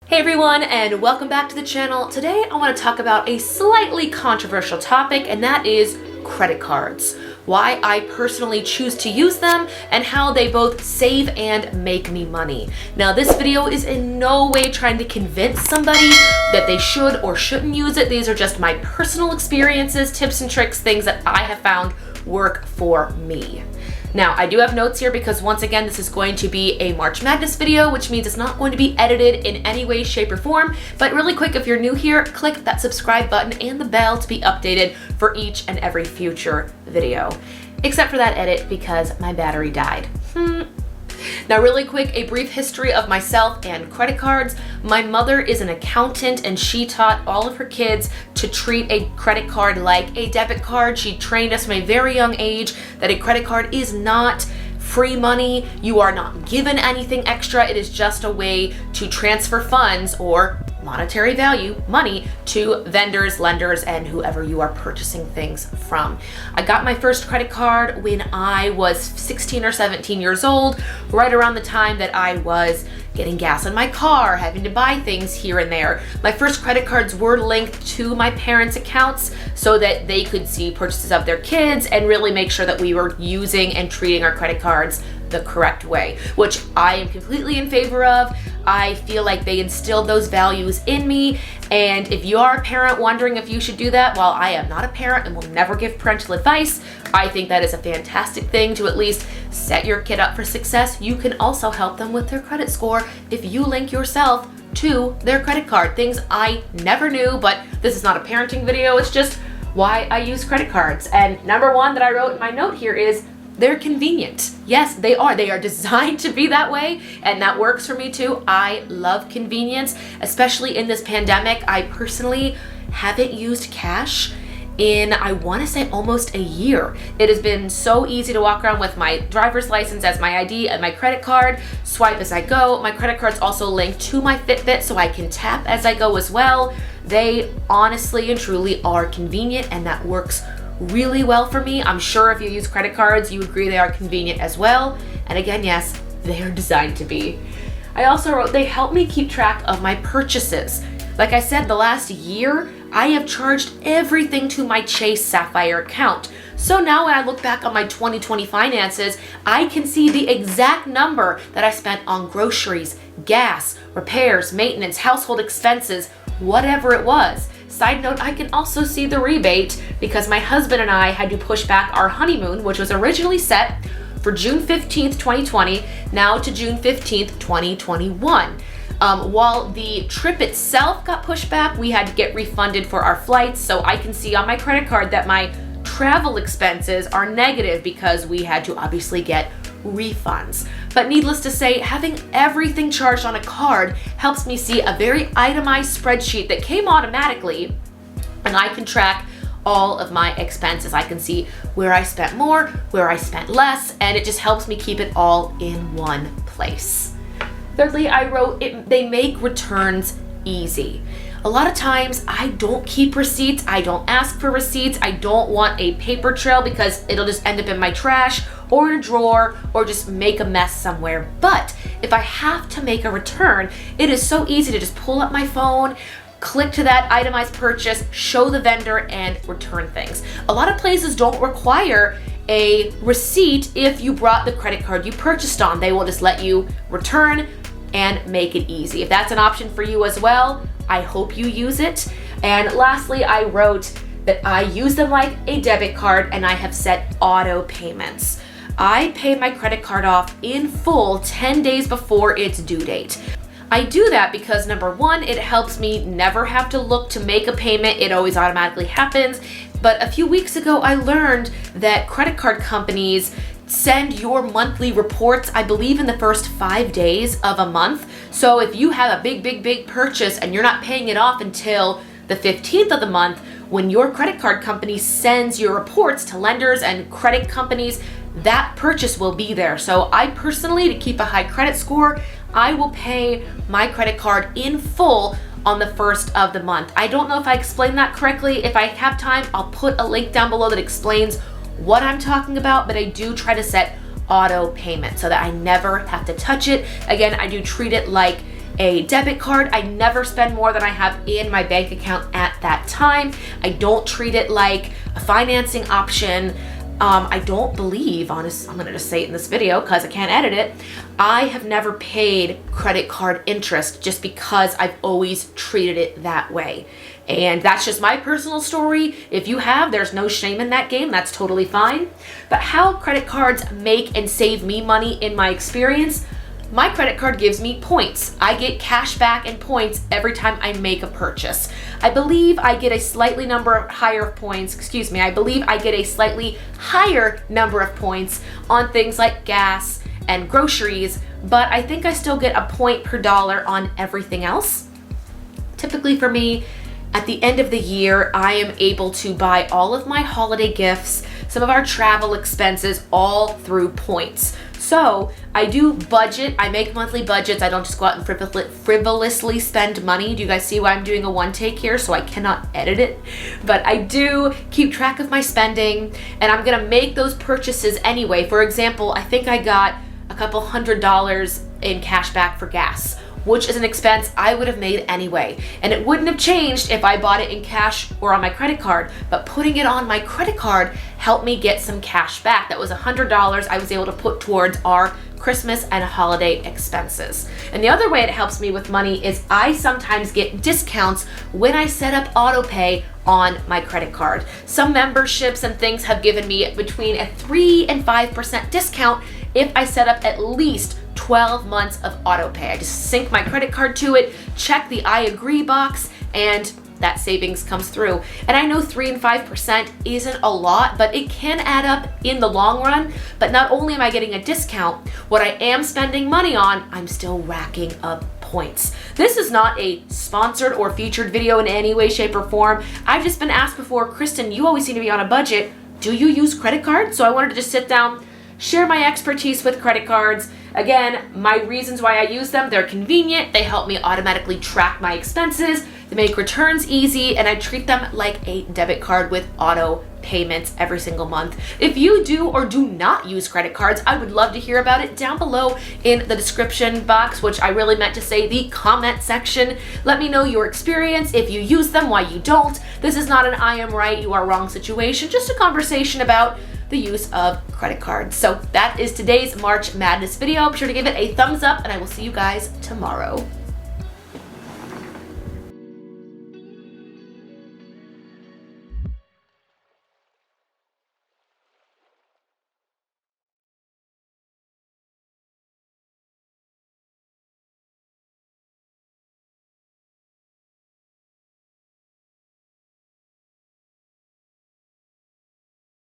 Hey everyone, and welcome back to the channel. Today I want to talk about a slightly controversial topic, and that is credit cards. Why I personally choose to use them and how they both save and make me money. Now this video is in no way trying to convince somebody that they should or shouldn't use it. These are just my personal experiences, tips and tricks, things that I have found work for me. Now, I do have notes here because once again, this is going to be a March Madness video, which means it's not going to be edited in any way, shape, or form. But really quick, if you're new here, click that subscribe button and the bell to be updated for each and every future video. Except for that edit because my battery died. Now really quick, a brief history of myself and credit cards. My mother is an accountant and she taught all of her kids to treat a credit card like a debit card. She trained us from a very young age that a credit card is not free money. You are not given anything extra. It is just a way to transfer funds or monetary value, money, to vendors, lenders, and whoever you are purchasing things from. I got my first credit card when I was 16 or 17 years old, right around the time that I was getting gas in my car, having to buy things here and there. My first credit cards were linked to my parents' accounts so that they could see purchases of their kids and really make sure that we were using and treating our credit cards the correct way, which I am completely in favor of. I feel like they instilled those values in me, and if you are a parent wondering if you should do that, while I am not a parent and will never give parental advice, I think that is a fantastic thing to at least set your kid up for success. You can also help them with their credit score if you link yourself to their credit card. Things I never knew, but this is not a parenting video, it's just why I use credit cards. And number one that I wrote in my note here is they're convenient. Yes, they are. They are designed to be that way, and that works for me too. I love convenience, especially in this pandemic. I personally haven't used cash in, I want to say, almost a year. It has been so easy to walk around with my driver's license as my ID and my credit card, swipe as I go. My credit card's also linked to my Fitbit so I can tap as I go as well. They honestly and truly are convenient, and that works really well for me. I'm sure if you use credit cards, you agree they are convenient as well. And again, yes, they are designed to be. I also wrote, they help me keep track of my purchases. Like I said, the last year, I have charged everything to my Chase Sapphire account. So now when I look back on my 2020 finances, I can see the exact number that I spent on groceries, gas, repairs, maintenance, household expenses, whatever it was. Side note, I can also see the rebate because my husband and I had to push back our honeymoon, which was originally set for June 15th, 2020, now to June 15th, 2021. While the trip itself got pushed back, we had to get refunded for our flights, so I can see on my credit card that my travel expenses are negative because we had to obviously get refunds. But needless to say, having everything charged on a card helps me see a very itemized spreadsheet that came automatically, and I can track all of my expenses. I can see where I spent more, where I spent less, and it just helps me keep it all in one place. Thirdly, I wrote, they make returns easy. A lot of times I don't keep receipts, I don't ask for receipts, I don't want a paper trail because it'll just end up in my trash or in a drawer or just make a mess somewhere. But if I have to make a return, it is so easy to just pull up my phone, click to that itemized purchase, show the vendor, and return things. A lot of places don't require a receipt if you brought the credit card you purchased on. They will just let you return and make it easy. If that's an option for you as well, I hope you use it. And lastly, I wrote that I use them like a debit card and I have set auto payments. I pay my credit card off in full 10 days before its due date. I do that because number one, it helps me never have to look to make a payment. It always automatically happens. But a few weeks ago, I learned that credit card companies send your monthly reports, I believe, in the first 5 days of a month. So if you have a big purchase and you're not paying it off until the 15th of the month, when your credit card company sends your reports to lenders and credit companies, that purchase will be there. So I personally, to keep a high credit score, I will pay my credit card in full on the first of the month. I don't know if I explained that correctly. If I have time, I'll put a link down below that explains what I'm talking about, but I do try to set auto payment so that I never have to touch it. Again, I do treat it like a debit card. I never spend more than I have in my bank account at that time. I don't treat it like a financing option. I don't believe, I'm gonna just say it in this video because I can't edit it, I have never paid credit card interest just because I've always treated it that way. And that's just my personal story. If you have, there's no shame in that game. That's totally fine. But how credit cards make and save me money in my experience, my credit card gives me points. I get cash back and points every time I make a purchase. I believe I get a slightly higher number of points on things like gas and groceries, but I think I still get a point per dollar on everything else. Typically for me, at the end of the year, I am able to buy all of my holiday gifts, some of our travel expenses, all through points. So I do budget, I make monthly budgets. I don't just go out and frivolously spend money. Do you guys see why I'm doing a one take here? So I cannot edit it. But I do keep track of my spending, and I'm gonna make those purchases anyway. For example, I think I got a couple $100 in cash back for gas, which is an expense I would have made anyway. And it wouldn't have changed if I bought it in cash or on my credit card, but putting it on my credit card helped me get some cash back. That was $100 I was able to put towards our Christmas and holiday expenses. And the other way it helps me with money is I sometimes get discounts when I set up auto pay on my credit card. Some memberships and things have given me between a 3 and 5% discount if I set up at least 12 months of auto pay. I just sync my credit card to it, check the I agree box, and that savings comes through. And I know 3 and 5% isn't a lot, but it can add up in the long run. But not only am I getting a discount, what I am spending money on, I'm still racking up points. This is not a sponsored or featured video in any way, shape, or form. I've just been asked before, Kristen, you always seem to be on a budget. Do you use credit cards? So I wanted to just sit down, share my expertise with credit cards. Again, my reasons why I use them: they're convenient, they help me automatically track my expenses, they make returns easy, and I treat them like a debit card with auto payments every single month. If you do or do not use credit cards, I would love to hear about it down below in the description box, which I really meant to say the comment section. Let me know your experience, if you use them, why you don't. This is not an I am right, you are wrong situation, just a conversation about the use of credit cards. So that is today's March Madness video. Be sure to give it a thumbs up, and I will see you guys tomorrow.